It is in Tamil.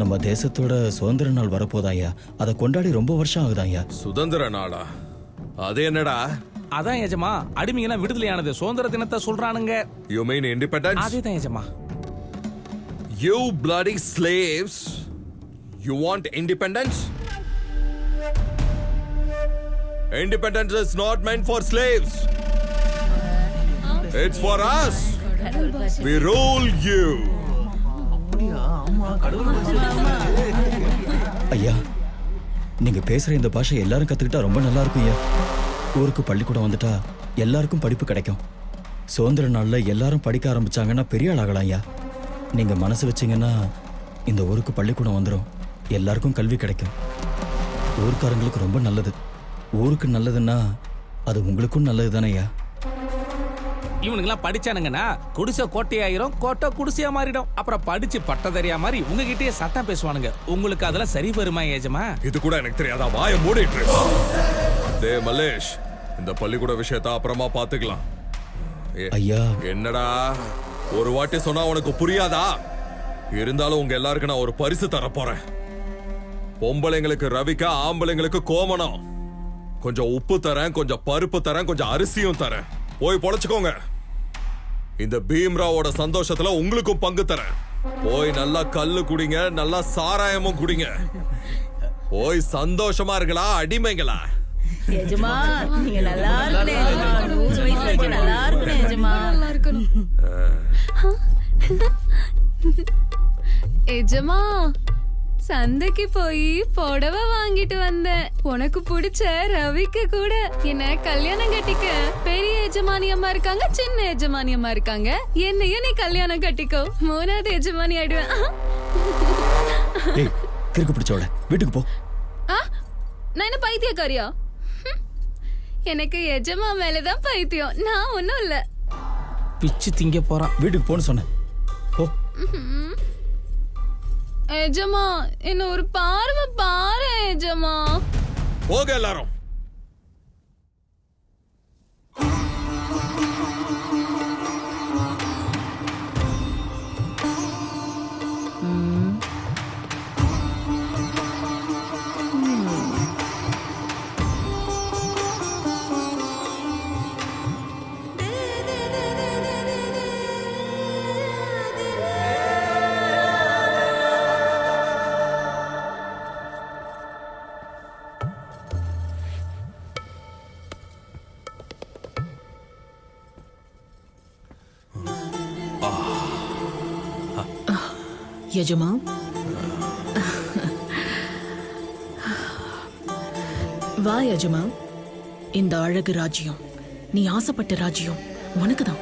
நம்ம தேசத்தோட சுதந்திர நாள் வரப்போதாயா, அதை கொண்டாடி ரொம்ப வருஷம் ஆகுதாயா. சுதந்திர நாளா? அது என்னடா? அதான் எஜமா, அடிமையெல்லாம் விடுதலையானது சுதந்திர தினத்தை சொல்றானுங்க. You mean independence? அதேதான் எஜமா. You bloody slaves! You want independence? Independence is not meant for slaves. It's for us. We rule you. ஐயா, நீங்க பேசுற இந்த பாஷை எல்லாரும் கத்துக்கிட்டா ரொம்ப நல்லா இருக்கும் ஐயா. ஊருக்கு பள்ளிக்கூடம் வந்துட்டா எல்லாருக்கும் படிப்பு கிடைக்கும். சுதந்திர நாள்ல எல்லாரும் படிக்க ஆரம்பிச்சாங்கன்னா பெரிய ஆள் ஆகலாம் ஐயா. நீங்க மனசு வச்சீங்கன்னா இந்த ஊருக்கு பள்ளிக்கூடம் வந்துடும், எல்லாருக்கும் கல்வி கிடைக்கும். ஊருக்காரங்களுக்கு ரொம்ப நல்லது. ஊருக்கு நல்லதுன்னா அது உங்களுக்கும் நல்லது தானே ஐயா. இவனுங்கெல்லாம் படிச்சானுங்கன்னா குடிசை கோட்டையாயிரும், கோட்டை குடிசையா மாறிடும். அப்புறம் படிச்சு பட்டதறியா மாதிரி உங்ககிட்டயே சட்டம் பேசுவானுங்க. உங்களுக்கு அதெல்லாம் சரி வருமா ஏஜமா? இது கூட எனக்கு தெரியாதா? வாய மூடிட்டு. டே மலேஷ், இந்த பள்ளிக்கூட விஷயத்தை அப்புறமா பாத்துக்கலாம். ஐயா, என்னடா ஒரு வாட்டி சொன்னா உனக்கு புரியாதா? இருந்தாலும் உங்க எல்லாருக்கும் நான் ஒரு பரிசு தர போறேன். பொம்பளைங்களுக்கு ரவிக்கா, ஆம்பளைங்களுக்கு கோமணம். கொஞ்சம் உப்பு தரேன், கொஞ்சம் பருப்பு தரேன், கொஞ்சம் அரிசியும் தரேன். போய் பொழைச்சுக்கோங்க. இந்த பீம்ராவோட சந்தோஷத்துல உங்களுக்கும் பங்கு தரேன். போய் நல்லா கல்லு குடிங்க, நல்லா சாராயமும் குடிங்க. போய் சந்தோஷமா இருங்களா அடிமைங்களா? எஜமா, நீங்க நல்லா இருக்கணும். 100 வயசுல இருக்க நல்லா இருக்கணும் எஜமா. எஜமா, சந்தைக்கு போய் புடவை வாங்கிட்டு வந்தேன். உனக்கு பிடிச்ச ரவிக்கு கூட. என்ன கல்யாணம் கட்டிக்க பெரிய எஜமானி அம்மா இருக்காங்க, சின்ன எஜமானி அம்மா இருக்காங்க. என்னையும் நீ கல்யாணம் கட்டிக்கோ, 3வது எஜமானி ஆயிடுவேன். கிறுக்கு பிடிச்சவள, வீட்டுக்கு போ. நான் என்ன பைத்தியக்காரியா? எனக்கு எஜமா மேலதான் பைத்தியம், நான் ஒன்னும் இல்ல. பிச்சு திங்க போறான். வீட்டுக்கு போன்னு சொன்னேன், போ. எஜமா, என்ன ஒரு பார்வை பாரு எஜமா. போக எல்லாரும். எஜமா, வா எஜமா. இந்த அழகு ராஜ்யம், நீ ஆசைப்பட்ட ராஜ்யம் உனக்குதான்.